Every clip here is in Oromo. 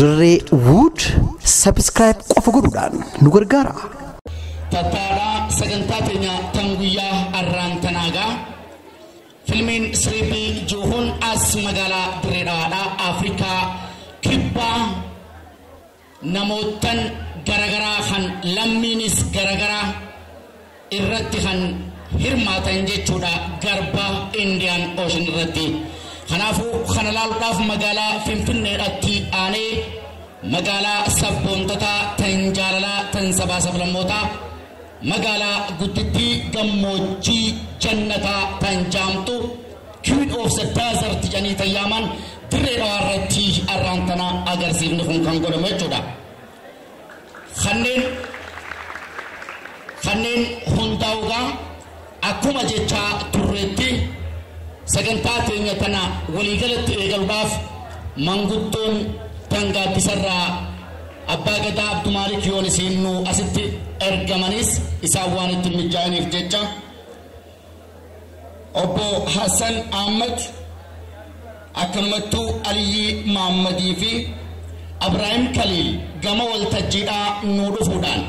Dirree Wood subscribe qofa godhuudhaan nu gargaara. Tattaadha sagantaa teenya tan guyyaa arraan tanaagaa filmiin Siriibii Juhun as magaalaa Dirree Dhawaadhaa Afrikaa kibbaa namootan garagaraa kan lammiinis garagaraa irratti kan hirmaatan jechuudha garba Indian Ocean irratti. Kanaafuu kana laaluudhaaf magaalaa Finfinneedhaatti aanee magaalaa sabboontota tan jaalalaa tan sabaa sablammootaa magaalaa guddittii gammoojjii jannataa tan jaamtu Queen of the Desert jedhanii tayyaaman Dirree Dhawaa irratti arraan tana agarsiifni kun kan godhamu jechuudha. Kanneen hundaa'ugaa akkuma jechaa turreetti sagantaa teenya tana waliigalatti eegaluudhaaf manguddoon tangaattisarraa Abbaa Gadaa Abdumaalik Yoonisiin nu asitti ergamanis isaan waan itti mijaa'aniif jecha obbo Hassan Ahmad akkanumattuu Aliyyi Mahammadii fi Ibrahim Khalil gama waltajjiidhaa nu dhufuudhaan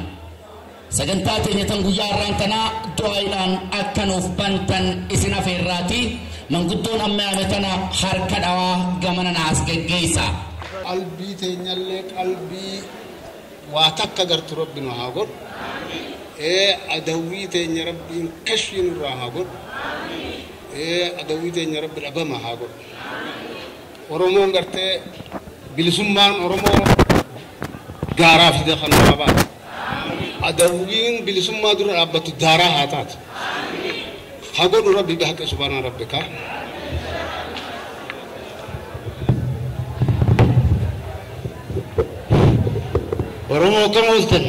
sagantaa teenya tan guyyaa irraan tanaa du'aadhaan akka nuuf bantan isin afeerraati. Manguddoon amma yaame tana harka dhawaa gamana naas geggeessa. Qalbii teenyallee qalbii waa takka gartu rabbi nu haa godhu. Adawwii teenya rabbiin kashfii nurraa haa godhu. Adawwii teenya rabbi dhabama haa godhu. Oromoon gartee bilisummaan Oromoo gaaraa fide kan nama baatu. Adawwiin bilisummaa dura dhaabbatu daaraa haa taatu. haa godhu rabbi dhaqa subhaana rabbika. Oromoo kam ooltan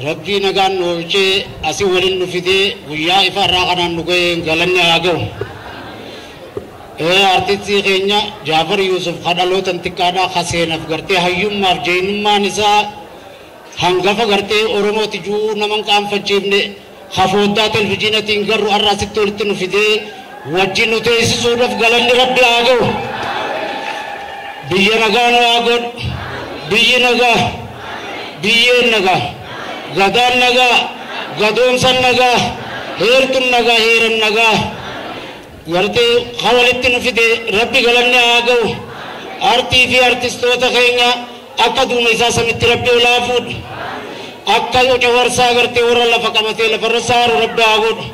rabbi nagaan noolchee asii waliin nu fidee guyyaa ifa irraa kanaan nu ga'ee galanni haa ga'u. Artistii keenya Jaafar Yuusuf kadhalootan xiqqaadhaa kaseenaaf gartee hayyummaaf jeenummaan isaa hangafa gartee Oromooti juu naman qaanfachiifne hafooddaa televizyiinatiin garuu arraasitti walitti nu fidee wajjin nu teessisuudhaaf galanni rabbi haa ga'u. Biyya nagaa nu haa godhu. Biyyi nagaa, biyyeen nagaa, gadaan nagaa, gadoomsan nagaa, heertuun nagaa, heeran nagaa. Gartee hawalitti nu fide rabbi galanni haa ga'u. Artii fi artistoota keenya akka duuma isaa samitti rabbi olaa fuudhu. Akka cawarsaa gartee warra lafa qabatee lafarra saaru rabbi haa godhu.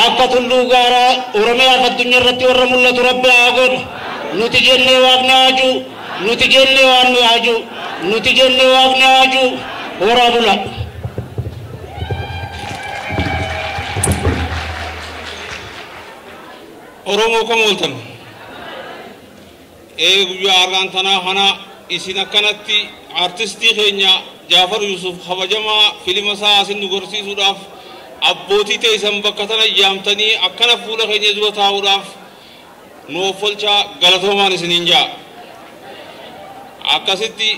Akka tulluu gaaraa Oromiyaa fi addunyaa irratti warra mul'atu rabbi haa godhu. Nuti jennee waaqni haaju, nuti jennee waan nu haaju. Nuti jennee waaqni haaju horaa bula. Oromoo kam ooltan guyyaa arraan tanaa kana isin akkanatti artistii keenya Jaafar Yuusuf kabajamaa filima isaa asin nu gorsiisuudhaaf abbootii teessan bakka tana yaamtanii akkana fuula keenya dura taa'uudhaaf nuuf olchaa galatoomaan isiniin jaa. Akkasitti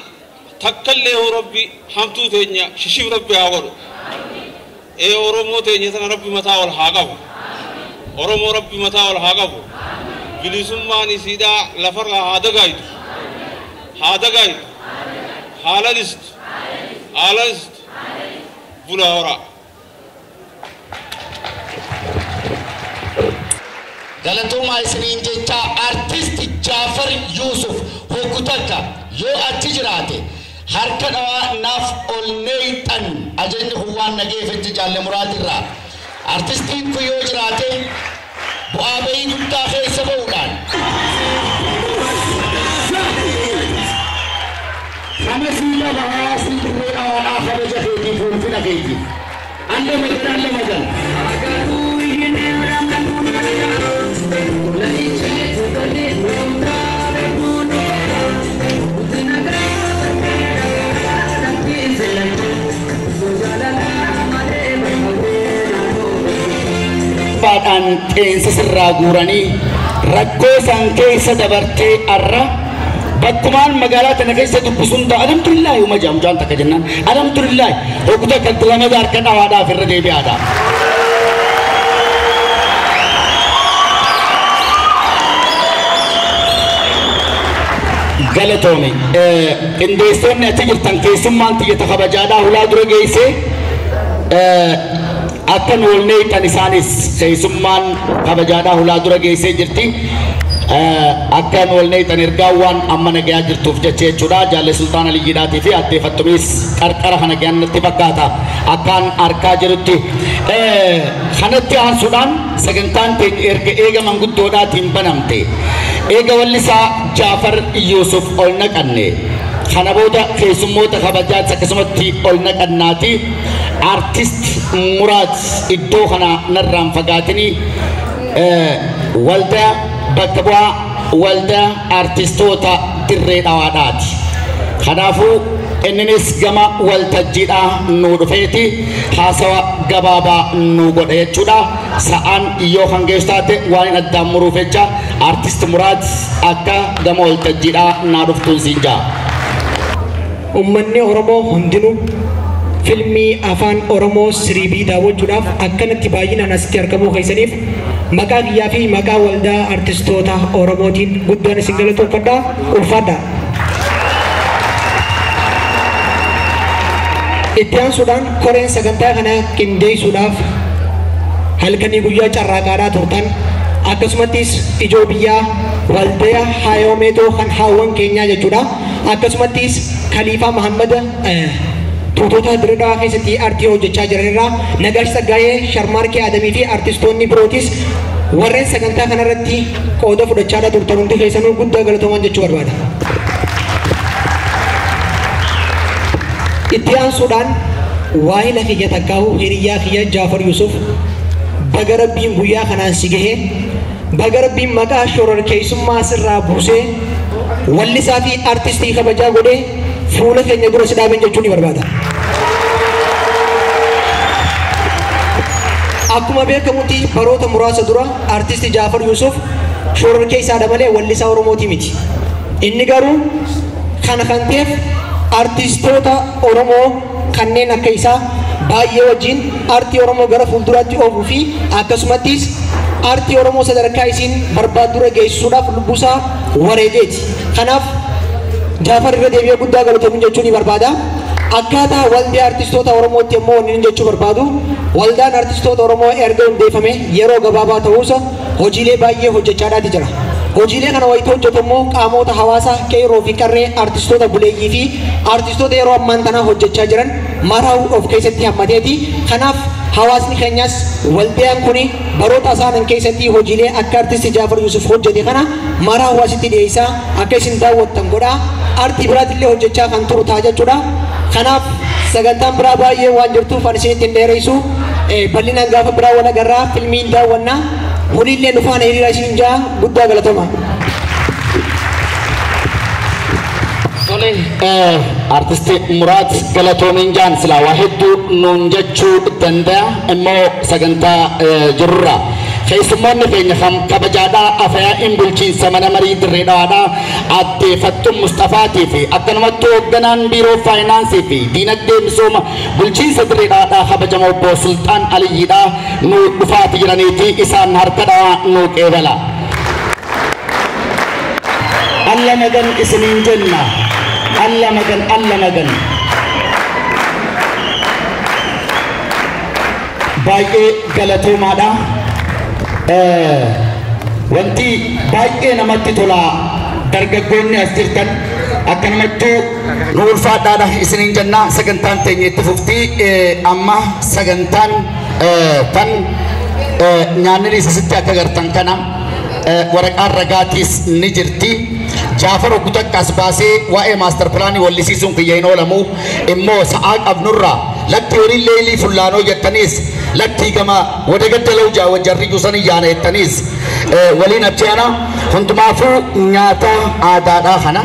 takkallee rabbi hamtuu teenya shishif rabbi haa godhu. Oromoo teenya tana rabbi mataa ol haa qabu. Oromoo rabbi mataa ol haa qabu. Bilisummaan isiidhaa lafarraa haa dagaayitu. Haa dagaayitu. Haa lalistu. Haa lalistu. Bula horaa. Galatoomaa isiniin jecha artisti Jaafar Yuusuf hoggutakka yoo achi jiraate harka dhawaa naaf ol neeyxan ajajni kun waan nageeffetti jaalle muraatirraa artistiin kun yoo jiraate bu'aa bahii guddaa keessa ba'uudhaan kana siila bahaa sii dirree dhawaadhaa kabaja keetii fuulfina keetii alle majan alle majan Baadhaan qeensa sirraa guuranii rakkoo isaan keessa dabartee arra bakkumaan magaalaa tana keessa dubbisuun ta'a alhamdulillaahi uma jaamjaan takka jennaan alhamdulillaahi hogguta kaltilamada harka dhawaadhaaf irra deebi'aadha. galatomi qindeessonni achi jirtan keessummaan xiyyeeta kabajaadhaa hulaa dura geesse akkan walnee tan isaanis keessummaan kabajaadhaa hulaa dura geessee jirti akkan walnee tan ergaawwan amma nagayaa jirtuuf jechuudha jaalle sultaan aliyyiidhaatii fi addee fattumis qarqara kana gannatti fakkaata akkan arkaa jirutti kanatti aansuudhaan sagantaan erga eega manguddoodhaatiin banamte eega wallisaa Jaafar Yuusuf ol naqanne kana booda keessummoota kabajaatti akkasumatti ol naqannaati artist Muraad iddoo kana narraan fagaatanii waldaa bakka bu'aa waldaa artistoota dirree dhawaadhaati kanaafuu innis gama waltajjiidhaa nu dhufeeti haasawa gabaabaa nu godha jechuudha sa'aan yoo kan geessu taate waan addaan muruuf jecha artist Muraad akka gama waltajjiidhaa naa dhuftuun siin jaa. Uummanni Oromoo hundinuu filmii afaan Oromoo siriibii daawwachuudhaaf akkanatti baay'inaan asitti argamuu keessaniif maqaa kiyyaa fi maqaa waldaa artistoota Oromootiin guddaan isin galatoomfadha ulfaadha. Itti aansuudhaan koreen sagantaa kana qindeessuudhaaf halkanii guyyaa carraaqaadhaa turtan akkasumattis ijoo biyyaa waldaa Hayoomeetoo kan haawwan keenyaa jechuudha akkasumattis Khaliifaa Muhammad tuutota dirree keessatti artii hojjechaa jiranirraa Nagaash Saggaayee Sharmaarkee Adamii fi artistoonni birootis warreen sagantaa kanarratti qooda fudhachaa turtan hundi keessanuu guddaa galatoomaa jechuu barbaada. Itti aansuudhaan waahila kiyya takkaahu hiriyyaa kiyya Jaafar Yuusuf baga Rabbiin guyyaa kanaan si gahee baga Rabbiin maqaa shororkeessummaa sirraa buusee wallisaa fi artistii kabajaa godhee fuula keenya dura si dhaaben jechuun ni barbaada. Akkuma beekamutti baroota muraasa dura artisti Jaafar Yuusuf shororkeessaadha malee wallisaa Oromooti miti. Inni garuu kana kan ta'eef artistoota Oromoo kanneen akka isaa baay'ee wajjin artii Oromoo gara fuulduraatti oofuu fi akkasumattis artii Oromoo sadarkaa isiin barbaaddura geessisuudhaaf lubbusaa wareegeeti. Kanaaf Jaafar irra deebi'ee guddaa galatoomuun jechuun ni barbaada. Akkaataa waldaa artistoota Oromootti immoo wanni jechuu barbaadu waldaan artistoota Oromoo erga hundeeffame yeroo gabaabaa ta'uusa hojiilee baay'ee hojjechaadhaati jira. Hojiilee kana wayita hojjetu immoo qaamota hawaasaa qeerroo fi qarree artistoota buleeyyii fi artistoota yeroo ammaan tanaa hojjechaa jiran maraa of keessatti hammateeti. Kanaaf hawaasni keenyas waldaan kuni baroota isaanan keessatti hojiilee akka artisti Jaafar Yuusuf hojjete kana maraa hawaasitti dhiyeessaa akka isin daawwattan godhaa artii biraatillee hojjechaa kan turu ta'a jechuudha. Kanaaf sagantaan biraa baay'ee waan jirtuuf ani isinitti hin dheeressu bal'inaan gaafa biraa wal agarraa filmiin daawwannaa horiillee dhufaan hiriira isin jaa guddaa galatoomaa. Artisti Muraad galatoomiin jaan silaa waa hedduu nuun jechuu danda'a immoo sagantaa jirurra. Keessummoonni keenya kabajaadhaa afayaa'iin bulchiinsa mana marii dirree dhawaadhaa addee Fattuu Mustafaatii fi akkanumattuu hoogganaan biiroo faayinaansii fi diinagdee misooma bulchiinsa dirree dhawaadhaa kabajamoo obbo Sultaan Aliyyiidhaa nu dhufaati jiraniiti isaan harkadhaa nu qeebala. Alla nagan isiniin jenna. Alla nagan. Baay'ee galatoomaadha. Wanti baay'ee namatti tola dargaggoonni as jirtan akkanumattuu nu ulfaadhaadha isiniin jenna sagantaan teenya itti fuftii amma sagantaan tan nyaanni isasitti akka gartan kana waraqaan ragaatiis ni jirti. Jaafar Okutakkaas baasee waa'ee maaster pilaanii wallisiisuun kiyya hin oolamu immoo sa'aa qabnurraa lakki horiin leelii fullaanoo jettaniis lakki gama wada gaddalau jarri gusanii yaana jettaniis waliin abjaana hundumaafuu nyaata aadaadhaa kana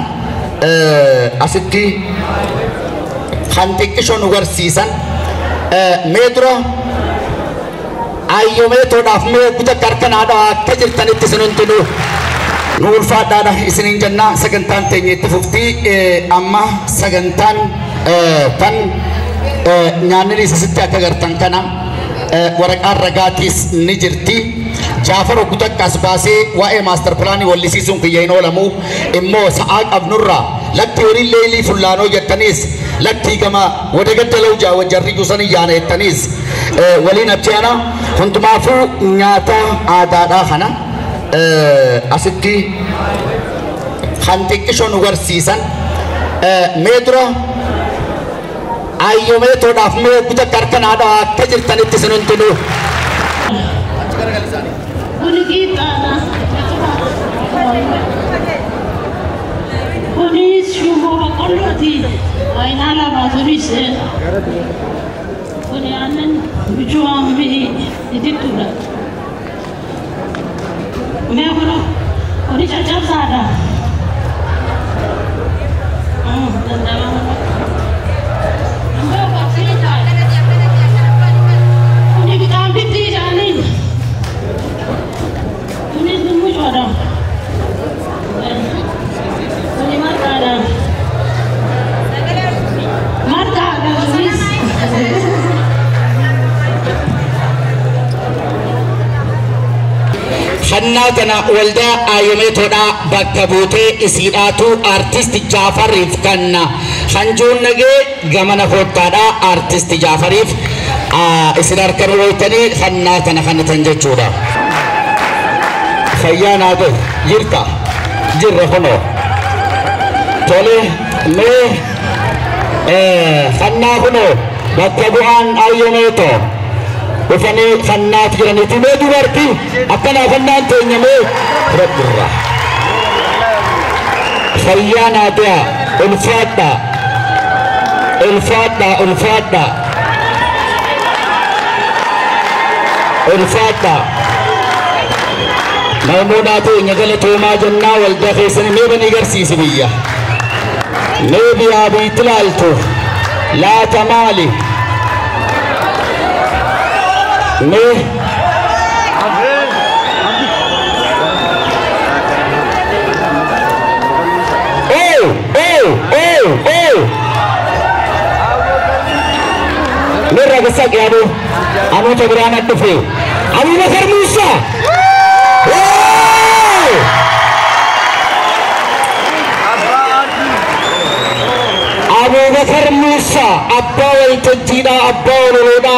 asitti kan xiqqishoo nu garsiisan mee dura ayyomeetoodhaaf mee Okutakka harkanaadhaa akka jirtanitti isin hundinuu nu ulfaadhaadha isiniin jenna sagantaan teenya itti fuftii amma sagantaan tan nyaanni isasitti akka gartan kana waraqaan ragaatiis ni jirti. جعفر وكتك أسباسي وإيه ماستر بلاني واللي سيزون في يينو لمو إمو سعاد أبنورا لك توري الليلي فلانو يتنيس لك تي كما ودقت لو جا وجري جسني جانا يتنيس ولي نبتيانا كنت معفو نياتا آدادا خنا أستي خانتك شون ورسيسان ميترو ayo meto daf me kuta karkan ada kejir tanit senun tulu kuni kita na kuni shumo bakoloti aina la bazuri se kuni anen bijuam mi iditula me kono kuni chacha sada خناتنا ولدا آيوميتودا بكبوتي إسيراتو أرتيست جعفر رفكنا خنجون نجي جمنا فوتادا أرتيست جعفر رف إسرار كرويتني خناتنا خنتنجي جودا خيانا دو جرتا جر خنو تولي مي خنا خنو بكبوان آيوميتو وفني خنات جراني تمي دورتي أكنا خنان تينيمي رب الرح خيانا ديا الفاتا الفاتا الفاتا الفاتا ميموناتي نجلة توما جنة والدخي سنة ميبني قرسي سبية ميبي أبي تلالتو لا تمالي ميه मेरा गुस्सा क्या दो अनु चबराना टुफे अबू बकर मूसा अबू बकर मूसा अब्बा वल्तजीदा अब्बा वलोदा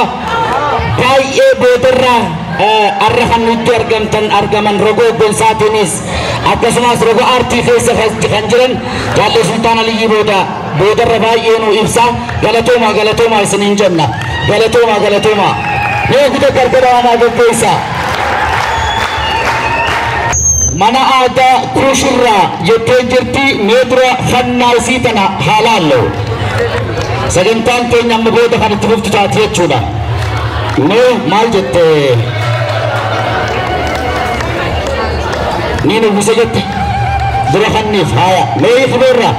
baay'ee boodarraa arrahan nutti argaman rogoo gonsaatiinis akkasumas rogoo aartii keessa kan jiran jaallee sultaan aliyyii boodarra baay'ee nu ibsa galatoomaa isiniin jenna galatoomaa mee kuta gargaraanaa gaggeessa mana aadaa kuushirraa jettee jirti mee dura fannaa isii tana haalaallo sagantaan keenya amma booda kan itti fuftu taati jechuudha मैं माल जत्ते नीनु मुझे जत्ते दुराखन ने फाया मैं ये खबर रहा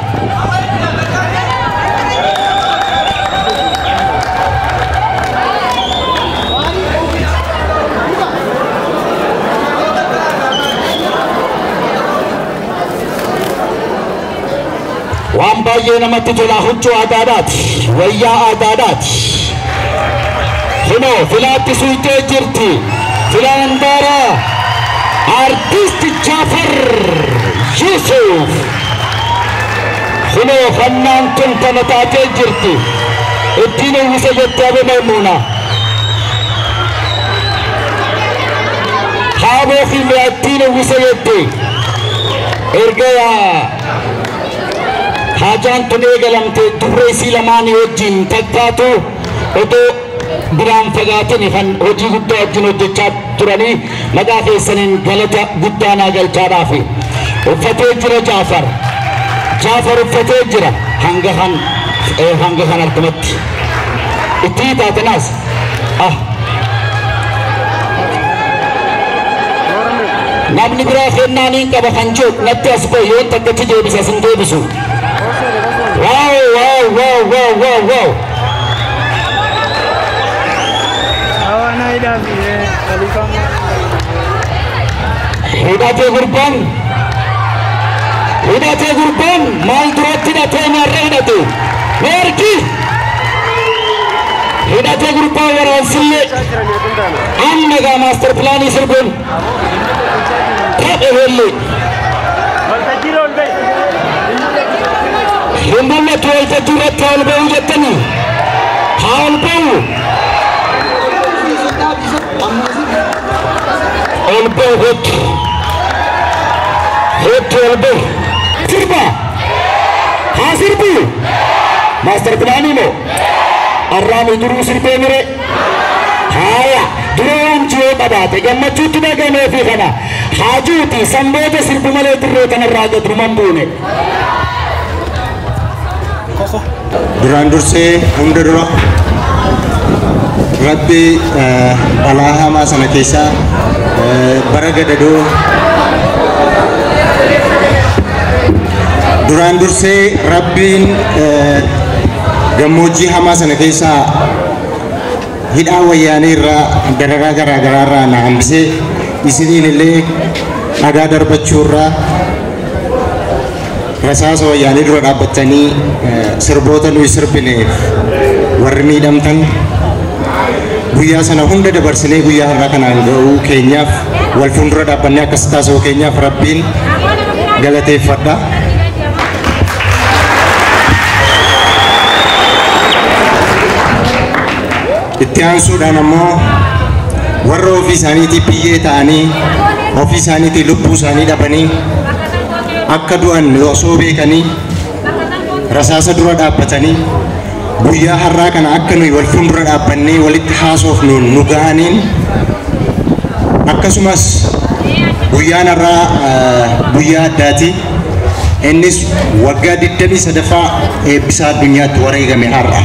वांबा ये नमत्ते जोला हुच्चो आदादात वैया आदादात هنا فلات سويتي جرتي فلان دارا ارتيست جعفر يوسف هنا فنان كنت نتاتي جرتي الدين وسجدت ابو ميمونه هابو في الدين وسجدت ارجع حاجان تنيغلمت دبريسي لماني وجين تكاتو ودو برام فقاتني خن وجي قد أجنو دجات تراني مدى خيسنين غلطة قدانا غلطة في وفتجر جعفر وفتجر هنگهان ارتمت اتيتا تناس نبني برا خيرناني كبا خنجوك نتي اسكو يون تكتي جيبسا سنتو بسو واو واو واو واو واو واو Hidate gurban mal durati date marre hidate merki hidhatee gurbaa waraansillee annagaa maaster pilaanii sirbuun taphe hellee hin mul'atu waltajjii irratti haa ol ba'uu jettanii haa ol ba'u ol ba'u hedduu ol ba'u sirba haa sirbu maaster pilaanii moo arraami duruu sirbee mire haya duraan ji'oo qabaate gammachuutti dhagamee fi kana haajuuti sanboota sirbu malee dirree kanarraa gadruman buune duraan dursee hunda dura rabbi balaa hamaa sana keessaa bara gadadoo duraan dursee rabbiin gammoojjii hamaa sana keessaa hidhaa wayyaanee irraa dararaa garaa garaa irraa na hambisee isiniin illee dhagaa darbachuu irraa rasaasa wayyaanee dura dhaabbattanii sirboota nuyi sirbineef warri miidhamtan guyyaa sana hunda dabarsinee guyyaa har'aa kanaan ga'uu keenyaaf wal fuuldura dhaabbannee akkas taasisuu keenyaaf rabbiin galateeffadha. itti aansuudhaan ammoo warra ofii isaaniitii biyyee ta'anii ofii isaaniitii lubbuu isaanii dhabanii akka du'an osoo beekanii rasaasa dura dhaabbatanii guyyaa har'aa kana akka nuyi wal fuuldura dhaabbannee walitti haasofnu nu ga'aniin akkasumas guyyaan har'aa guyyaa addaati innis waggaa 23ffaa eebbisaa addunyaatti wareegame har'a.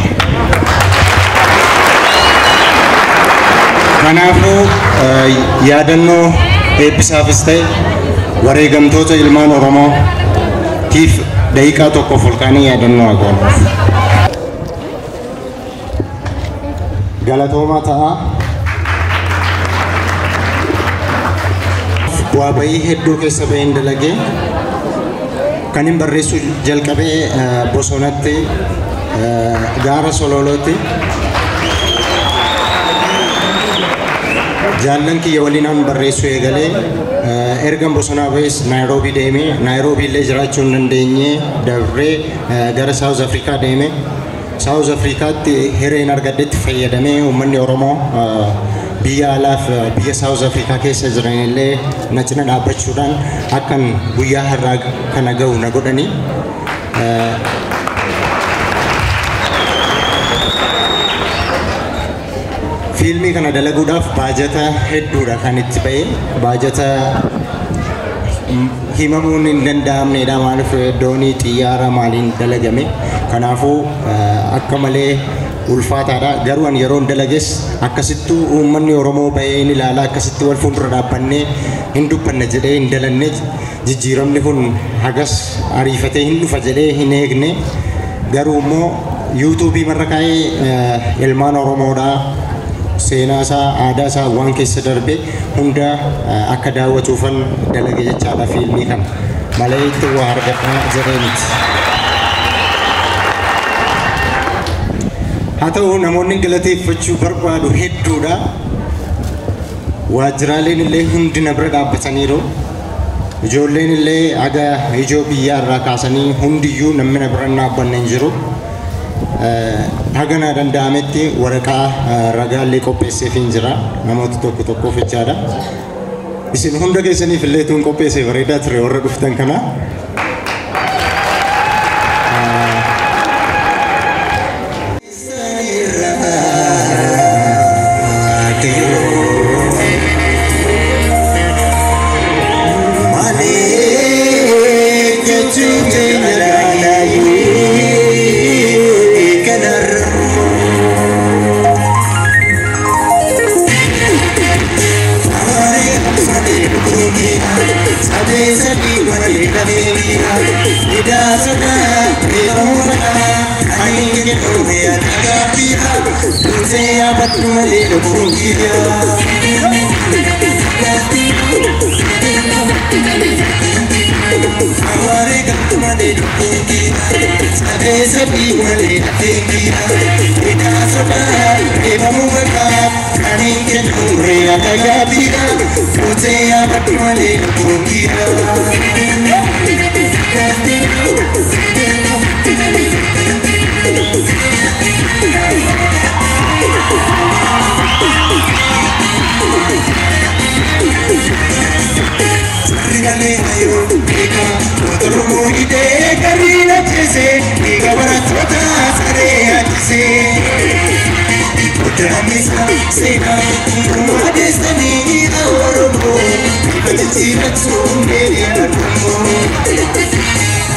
kanaafuu yaadannoo eebbisaafis ta'e wareegamtoota ilmaan Oromootiif daqiiqaa tokko fulkaanii yaadannoo agoonuuf. Galatoomaa ta'a. Bu'aa bayii hedduu keessa baheen dalagee kan hin barreessu jalqabee bosonatti gaara Sololootti jaallan kiyya waliin an barreessu eegalee ergan bosonaa ba'es Naayiroobii deemee Naayiroobii illee jiraachuu hin dandeenye dabree gara Saawuz Afrikaa deeme Saawuz Afrikaatti hireen argadhetti fayyadamee uummanni Oromoo biyya alaaf biyya Saawuz Afrikaa keessa jiran illee na cina dhaabbachuudhaan akkan guyyaa har'aa kana ga'u na godhanii fiilmii kana dalaguudhaaf baajata hedduudha kan itti ba'e baajata himamuun hin danda'amnedha maaliif doonii xiyyaara maaliin dalagame kanaafuu akka malee ulfaataadha garuu an yeroon dalages akkasittuu uummanni Oromoo ba'ee hin ilaala akkasitti wal fuuldura dhaabbannee hin dubbanna jedhee hin dalanne jijjiiramni kun hagas ariifatee hin dhufa jedhee hin eegne garuu immoo yuutuubii marra kaa'ee ilmaan Oromoodhaa seenaa isaa aadaa isaa waan keessa darbe hunda akka daawwatuufan dalage jechaadha fiilmii kana malee itti waa argadhaa jedhee miti. haa ta'u namoonni galateeffachuu barbaadu hedduudha waajjiraaleen illee hundi na bira dhaabbataniiru ijoolleen illee aga ijoo biyyaa irraa kaasanii hundiyyuu namni na bira dhaabbanne hin jiru. Hagana danda'ametti waraqaa ragaallee qopheesseef hin jira namoota tokko tokkoof jechaadha. Isin hunda keessaniif illee tuun qopheessee bareedaa ture warra dhuftan kana. Saya Aware gamade dukugira, sabe sabi male ategira. Ida soda, eba mugaka, kani ke dure ataya bira. Ute abat male dukugira. Regale ayo eka otoromo ide karina chese eka baratota sare atse Utamisa sena umadestani aworomo ibaditi ratsumbe yaromo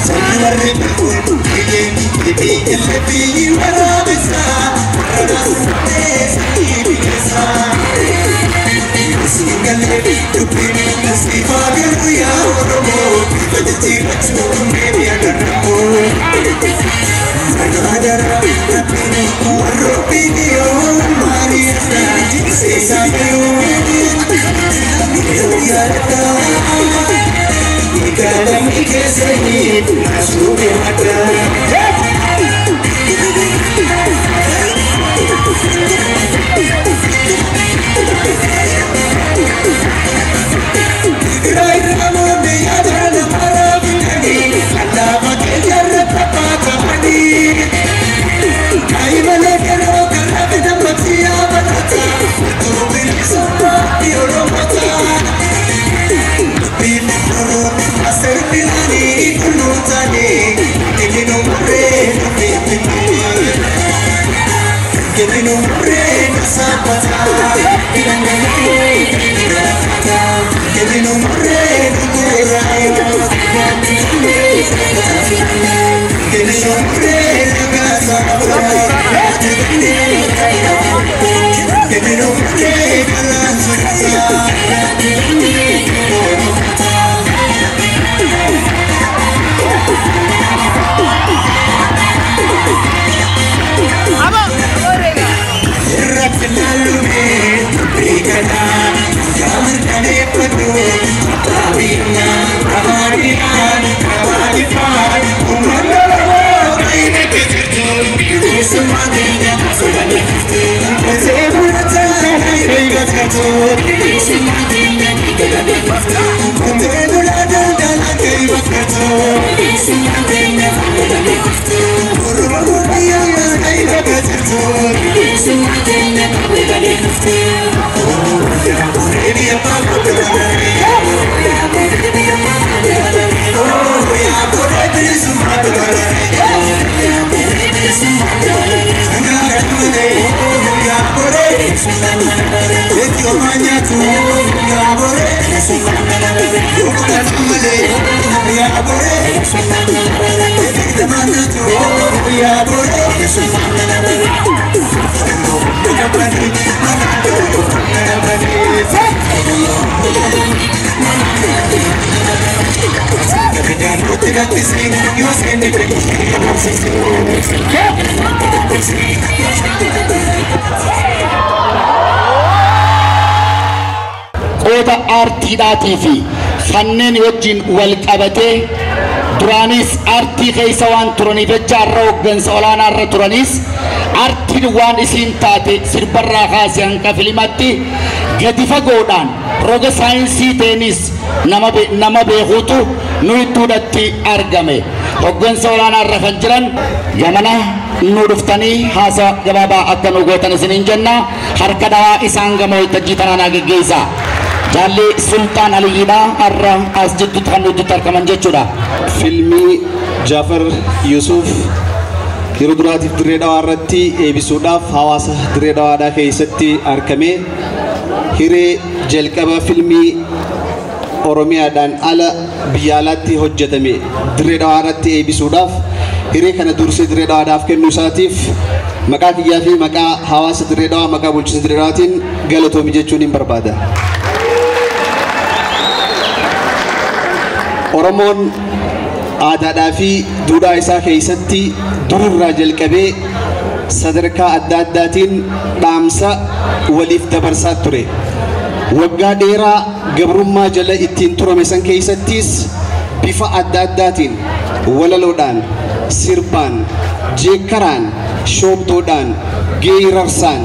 Sanware bukun ide ide elebi warabisa radasne sibisa Singale tupin Sifagar ya oromo Ibadati rachum Baby agaramo Zagadara Rapini Ropini Mari Asta Sesayo Yada Ikalam ikesani Nasubi mata Qooda aartiidhaatii fi kanneen wajjin wal qabatee duraanis aartii keessa waan turaniif jecha har'a hooggansa olaanaa irra turanis aartiin waan isiin taate sirbarraa kaasee hanga filimatti gadi fagoodhaan roga saayinsii ta'eenis nama beekuutu nu idduudhatti argame. Hooggansa olaanaa irra kan jiran gamana nu dhuftanii haasa gabaabaa akka nu gootan isiniin jenna. Harka dhawaa isaan gama waltajjii tanaa geggeessa. Jalli Sultaan Aliidha har'a as jidduutti kan nuti argaman jechuudha. Filmii Jaafar Yusuf yeroo duraatiif Dirree Dhawaa irratti eebisuudhaaf hawaasa Dirree Dhawaadhaa keessatti argame. Hiree jalqaba filmii Oromiyaadhaan ala biyya alaatti hojjetame Dirree Dhawaa irratti eebisuudhaaf hiree kana dursee Dirree Dhawaadhaaf kennuu isaatiif maqaa kiyyaa fi maqaa hawaasa Dirree Dhawaa maqaa bulchiinsa Dirree Dhawaatiin galatoomi jechuun hin barbaada. Oromoon aadaadhaa fi duudhaa isaa keessatti durirraa jalqabee sadarkaa adda addaatiin dhaamsa waliif dabarsaa ture. Waggaa dheeraa gabrummaa jala ittiin turame san keessattis bifa adda addaatiin walaloodhaan sirbaan jeekkaraan shoobdoodhaan geerarsaan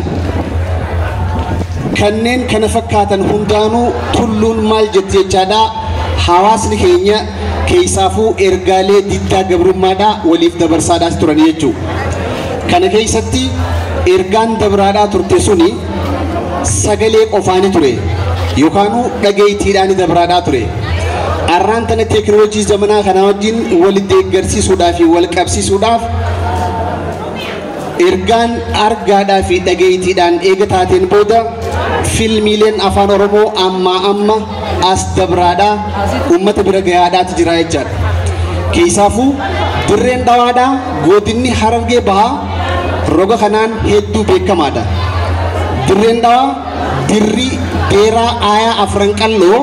kanneen kana fakkaatan hundaanuu tulluun maal jetti jechaadha hawaasni keenya keessaafuu ergaalee diddaa gabrummaadhaa waliif dabarsaadhaas turan jechuu kana keessatti ergaan dabraadhaa turte suni sagalee qofaani ture yookaanuu dhageettiidhaan dabraadhaa ture arraan tana teekinooloojii zamanaa kana wajjin wal deeggarsiisuudhaaf fi wal qabsiisuudhaaf ergaan argaadhaa fi dhageettiidhaan eega taateen booda filmiileen afaan oromoo amma as dabraadhaa uummata bira gahaadhaati jira jechaadha keessaafuu dirreen dhawaadhaa godinni Harargee bahaa roga kanaan hedduu beekamaadha dirreen dhawaa dirri dheeraa aayaa afran qalloo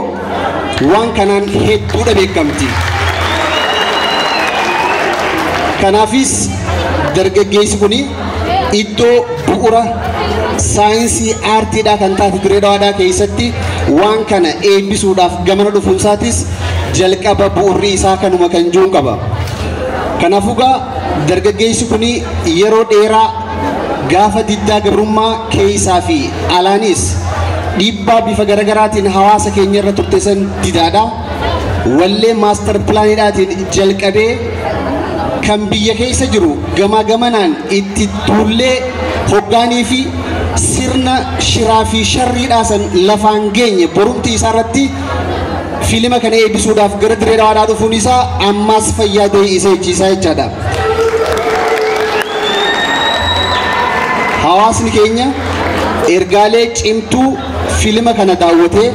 waan kanaan hedduudha beekamti kanaafis dargaggeessi kuni iddoo bu'uura saayinsii aartiidhaa kan taate dirree dhawaadhaa keessatti waan kana eebbisuudhaaf gamana dhufuunsaatis jalqaba bu'urri isaa kanuma kan jiru qaba kanaafuugaa dargaggeessi kuni yeroo dheeraa gaafa diddaa gabrummaa keessaa fi alaanis dhiibbaa bifa garagaraatiin hawaasa keenya irra turte san didaadha wallee maastar pilaanidhaatiin jalqabee kan biyya keessa jiru gamaa gamanaan itti tuullee hoggaanii fi sirna shiraa fi sharriidhaa san lafaan geenye borumti isaa irratti fiilima kana eebbisuudhaaf gara dirree dhawaadhaa dhufuun isaa ammaas fayyaadee isa eechisaa jechaadha hawaasni keenya ergaalee cimtuu fiilima kana daawwatee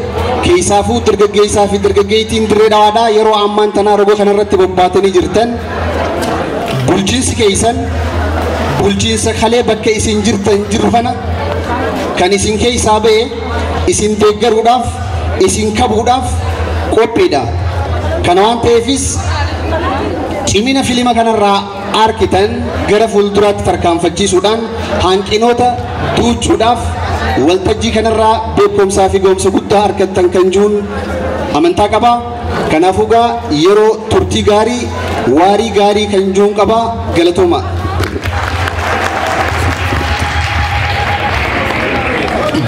keessaafuu dargaggeessaa fi dargaggeettiin dirree dhawaadhaa yeroo ammaan tanaa roga kanarratti bobbaatanii jirtan bulchiinsi keessan bulchiinsa kalee bakka isin jirtan jiru kana kan isin keessaa ba'e isin deeggaruudhaaf isin kabuudhaaf qophiidha kana waan ta'eefis cimina fiilima kanarraa arkitan gara fuulduraatti tarkaanfachiisuudhaan hanqinoota duuchuudhaaf waltajjii kanarraa beekumsaa fi ga'umsa guddaa argattan kan jiruun amantaa qaba kanaafuugaa yeroo turtii gaarii waarii gaarii kan jiruun qaba galatooma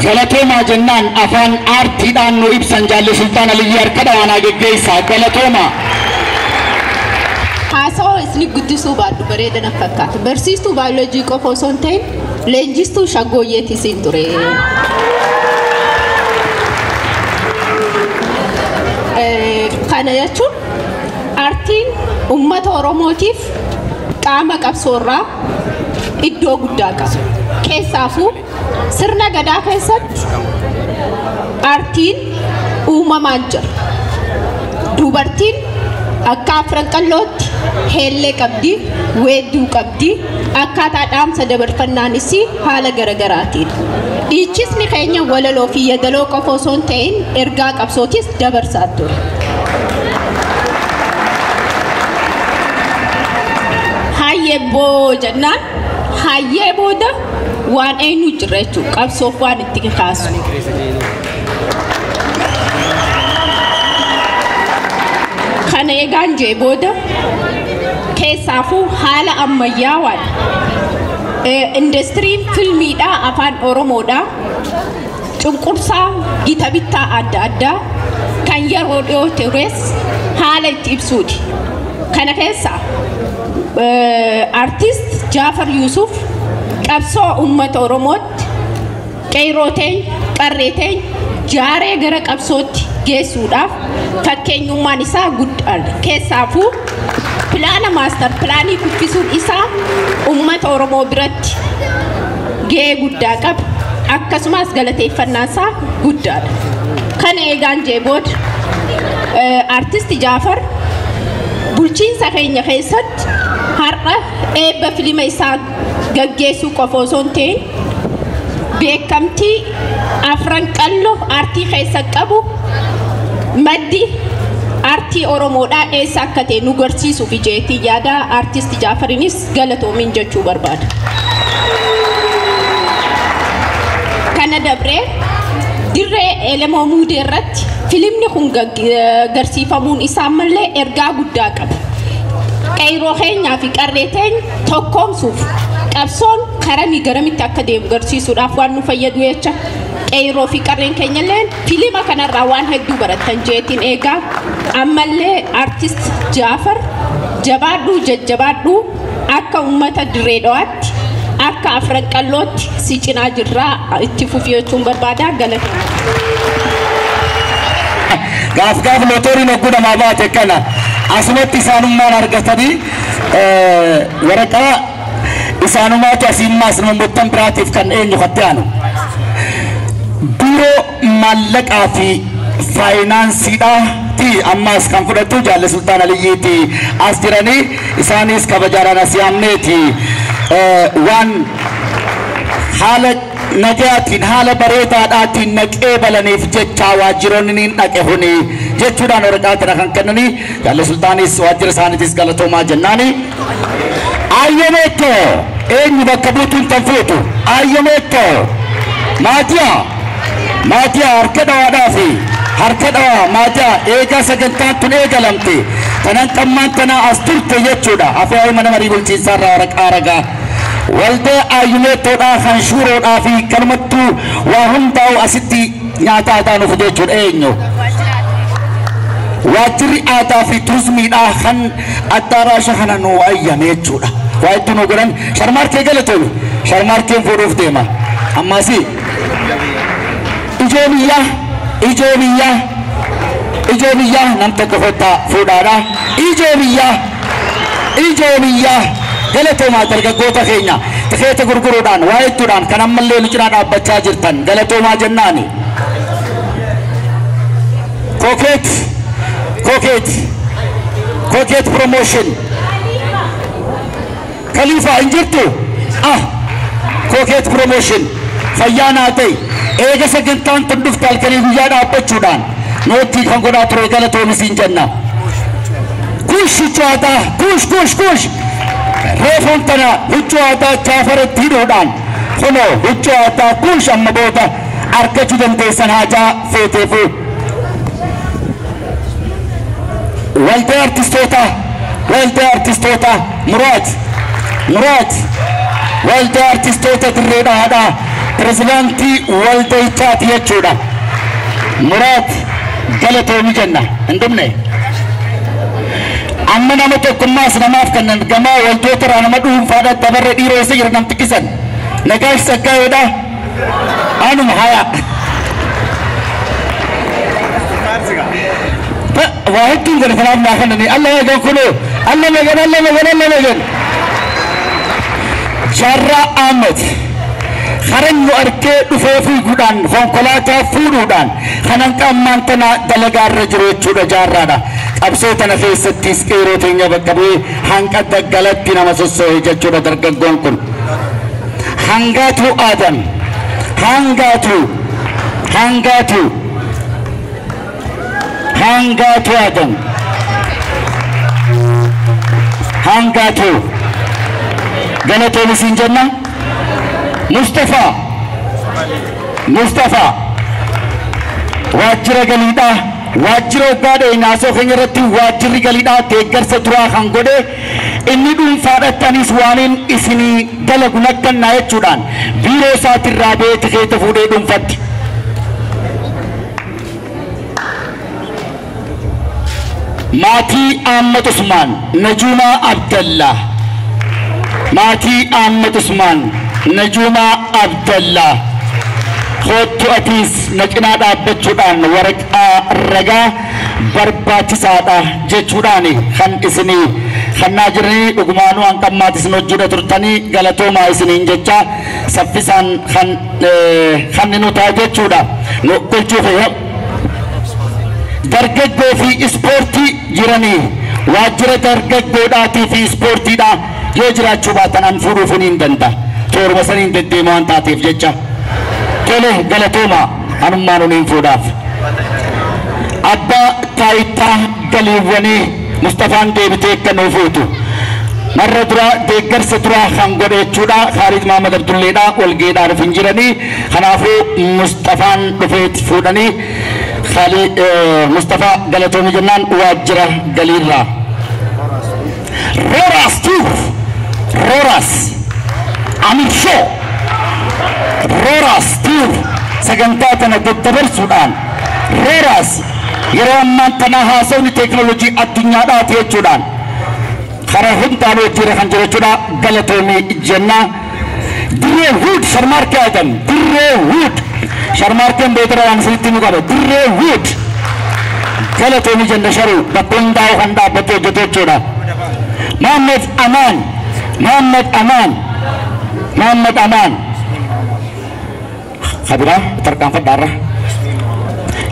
galatooma jennaan afaan aartiidhaan nu ibsan jaalle sultaan Aliyyi harka dhawaanaa geggeessaa galatooma haasawaa isni guddisuu baadhu bareedana fakkaata barsiistuu baayoloojii qofa osoo hin ta'in leenjistuu shaggooyyeetii siin ture kana jechuun aartiin uummata oromootiif qaama qabsoorraa iddoo guddaa qaba keessaafuu sirna gadaa keessatti aartiin uumamaan jira dubartiin akka afran qallootti heellee qabdi weedduu qabdi akkaataa dhaamsa dabarfannaanis haala garagaraatiin dhiichisni keenya walaloo fi yaadaloo qofa osoo hin ta'in ergaa qabsootis dabarsaa ture hayyee boo jennaan hayyee booda waan eenyu jira jechuudha qabsoof waan itti kaasu kana eegaan jee booda keessaafuu haala ammayyaawaan industiriin filmiidhaa afaan oromoodhaa cunqursaa gita bittaa adda addaa kan yeroo dhiyoo tures haala itti ibsuuti kana keessaa artist Jaafar Yusuf qabsoo uummata oromootti qeerrooteen qarreeteen jaaree gara qabsootti geessuudhaaf fakkeenyummaan isaa guddaadha keessaafuu pilaana maastar pilaanii kuffisuun isaa uummata oromoo biratti gahee guddaa qaba akkasumas galateeffannaan isaa guddaadha kana eegaan jee booda artist Jaafar bulchiinsa keenya keessatti har'a eebba filima isaa gaggeessuu qofa osoo hin ta'in beekamtii afran qalloo aartii keessa qabu maddi aartii oromoodhaa eessa akka ta'e nu garsiisuuf jeetii yaada artist Jaafarinis galatoomin jechuu barbaada. Kana dabree dirree elemoo muudee irratti filimni kun garsiifamuun isaa malee ergaa guddaa qaba. Qeyroo keenyaa fi qarree teenya tokkoomsuuf qabsoon karamii garamitti akka deemu garsiisuudhaaf waan nu fayyadu jecha qeyroo fi qarreen keenyalleen filima kanarraa waan hedduu baratan jeetiin eegaa ammallee artist Jaafar jabaadhuu jajjabaadhuu akka uummata Dirree Dhawaatti akka Afran Qallootti si cinaa jirraa itti fufii jechuun barbaadaa galateera. Gaaf motoriin ogguudhamaa baate kana asumatti isaanummaan argatanii waraqaa isaanumaatu asiimmaas namoota biraatiif kan eenyu katteanu biiroo maallaqaa fi faayinaansiidhaati ammaas kan fudhatu Jaalle Sultaan Aliyyiiti as jiranii isaanis kabajaadhaan as yaamneeti waan haala nagayaatiin haala bareedaadhaatiin naqee balaniif jecha waajjiroonni niin dhaqe huni jechuudhaan waraqaa kan kennanii Jaalle Sultaanis waajjira isaaniitis galatoomaa jennaani. Ayyameetto eenyu bakka buutuun tan fuutu ayyameetto maatiyaa harka dhawaadhaa fi harka dhawaa maatiyaa eegaa sagantaan tun eegalamte tanan qammaan tanaa as turte jechuudha afee mana marii bulchiinsaarraa waraqaa ragaa waldee ayyameettoodhaa kan shuuroodhaa fi kanumattuu waa hundaa'u asitti nyaata aadaa nuuf jechuudha eenyu. Waajjirri aadaa fi turizimiidhaa kan addaraasha kana nu ayyame jechuudha. Waa itti nu godhan sharmaarkee galatoome sharmaarkeen fuudhuuf deema ammaasi ijoo biyyaa nam tokko fottaa fuudhaadha ijoo biyyaa galatoomaa dargaggoota keenya tikeeta gurguruudhaan waa ittuudhaan kan ammallee nu cinaa dhaabbachaa jirtan galatoomaa jennaani. Kokeet promotion Khalifa injirtu Kokeet promotion fayyaanaa ta'e eega sagantaan tun dhufte halkanii guyyaa dhaabbachuudhaan nootti kan godhaa ture galatoomisiin jenna. Kuush reefoon tana huccuu aadaa Jaafaratti hidhuudhaan kunoo huccuu aadaa kuush amma booda argachuu dandeessan haajaa feeteefu. Waldaa artistoota Muraad waldaa artistoota Dirree Dhawaadhaa pirezidaantii waldaichaati jechuudha. Muraad galatoomi jenna hin dhumne. Amma nama tokkummaas namaaf kennan gamaa waldoota irraa nama dhuunfaadha dabarre dhiiroo isa jira nam xiqqisan Nagaash Saggaayoodha anuma haya. واحد تنزل كلام ما خلني الله يجون كله الله يجون جرا آمد خرن مؤركة دفوفي قدان خونكولاتا فودان خنان كمان تنا دلقار رجروت شودا جارا أبسوتنا في ستيس كيرو تينيا بكبي هنگا دقلت تنا مسوسوه جچودا درگون كن هنگاتو آدم هنگاتو Adam Hangatu Galatoomi siin jenna Mustafa waajjira galiidhaa waajjira oggaadha naasoo keenya irratti waajjirri galiidhaa deeggarsa turaa kan godhe inni dhuunfaadhattanis waaniin isinii dalagu nakkannaa jechuudhaan biiroo isaatirraa beeti keessa fuudhee dhuunfatti. Maatii Ahmed Usman Najuma Abdallah Najuma Abdallah Khottu atis naqinaa dhaabbachuudhaan waraqaa ragaa barbaachisaadha jechuudhaan kan isinii kannaa jiranii dhugumaanuu hanqammaatis hojjeta turtanii galatoomaa isiniin jecha saffisaan kan nu ta'a jechuudha nu golchuuf dargaggoo fi ispoortii jiranii waajjira dargaggoodhaatii fi ispoortiidha yoo jiraachuu baatan an fuudhuuf hin danda'a tooruma saniin deddeema waan taateef jecha tole galatooma anummaan uniin fuudhaaf abbaa taayitaa galiiwwanii Mustafaan deebitee akka nuu fuutu marra dura deeggarsa turaa kan godhe jechuudha Khaalid Mahamad Abdulleedha walgeedhaan dhufin jiranii kanaafuu Mustafaan dhufeet fuudhanii خالد مصطفى قالتهم جنان واجرة قليلا روراس توف روراس عمل شو روراس توف سجنتاتنا تدبر سودان روراس يرون من تناها سوني تكنولوجي الدنيا داتي سودان خرهم تانو تيري خنجر سودان قالتهم جنة دري وود شرمار كاتم دري وود شرمار كم بيتر عن سيتي مقابل دري وود قالتهم جنة شرو بطن داو خندا بطو جتو سودان محمد أمان محمد أمان محمد أمان خبرة تركان فدارة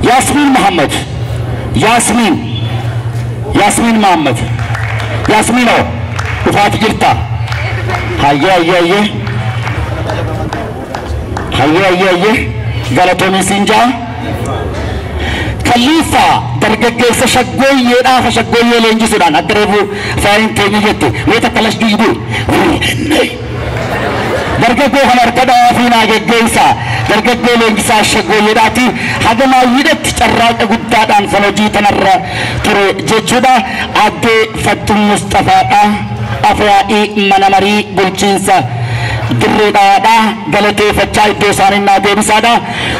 ياسمين محمد ياسمين ياسمين محمد ياسمين أو وفات جرتا هيا هيا هيا هيا هيا هيا غلطوني سنجا خليفة درجة سشقوي يدا سشقوي لينجي سودان أدربو فاين تيجي جت ويتا كلاش ديجو درجة كو خلر كدا فينا جيسا درجة كو لينجي سشقوي يدا تي هذا ما يدت تراك قدّا دان فلوجي تنرّا ترى جودا أدي فتو مصطفى أفرائي منامري بولشينسا دريدا غلطي فتاي دوسان النادي بسادا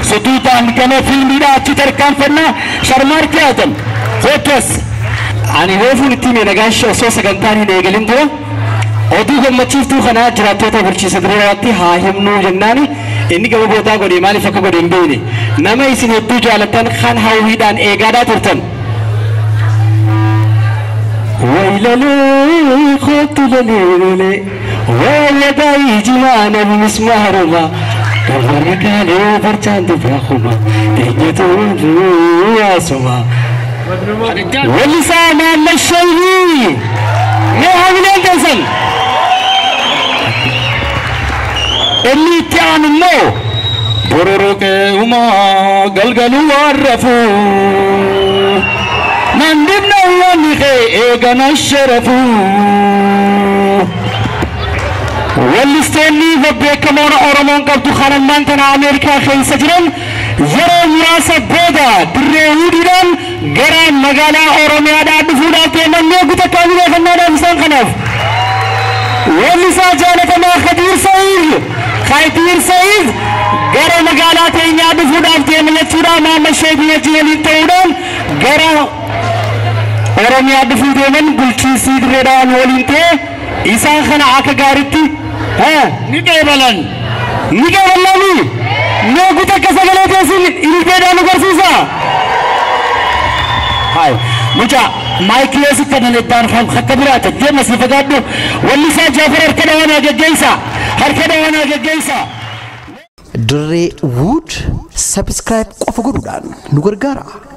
سدوتا نكمل فيلم دا تشتر كان فينا شرمار كياتن فوكس أنا هو نتيم نجاش أسوس كنتاني نيجلين دو أودو هم تشوف تو خنا جراتو تا برشي سدرياتي هاهم نو جناني إني كم بوتا قدي مالي فكوا قدي مبيني نما يسين تو جالتان خان هاويدان إيجادا ترتن ويلالي خطلالي ويداي جمانا مسمارما كبرك على برجان تفاخما تيجتون رياسما ولسان على الشيء ما هؤلاء الجزل اللي كان النو برورك هما قلقلوا وعرفوا من ضمن ونخي ايقنا الشرفوا والستاني وبيكمون أورمون قبضو خانن مانتنا أمريكا خي سجرن يرون ياسا بودا دريهوديران غران مغالا أورميا دا دفودا تيمن نيوكو تكامل خنانا بسان خنف والنساء جالتنا خدير سعيد خيطير سعيد غران مغالا تيمن دفودا تيمن لتفودا ماما شيدنا جيلين تودان غران أورميا دفودا من بلچي سيد ردان ولينتي إسان خنا آكا غارتي ها نيكايبالان نيكايبالاني نوكوتا كساغلاتي سين إلكيدا نغرسوسا هاي مجا مايك ليسي تنالدان خام خكبرات جيمس لفقادو واللسا جافر هركدا وانا جيسا هركدا وانا جيسا دري وود سبسكرايب قفو غرودان نغرغارا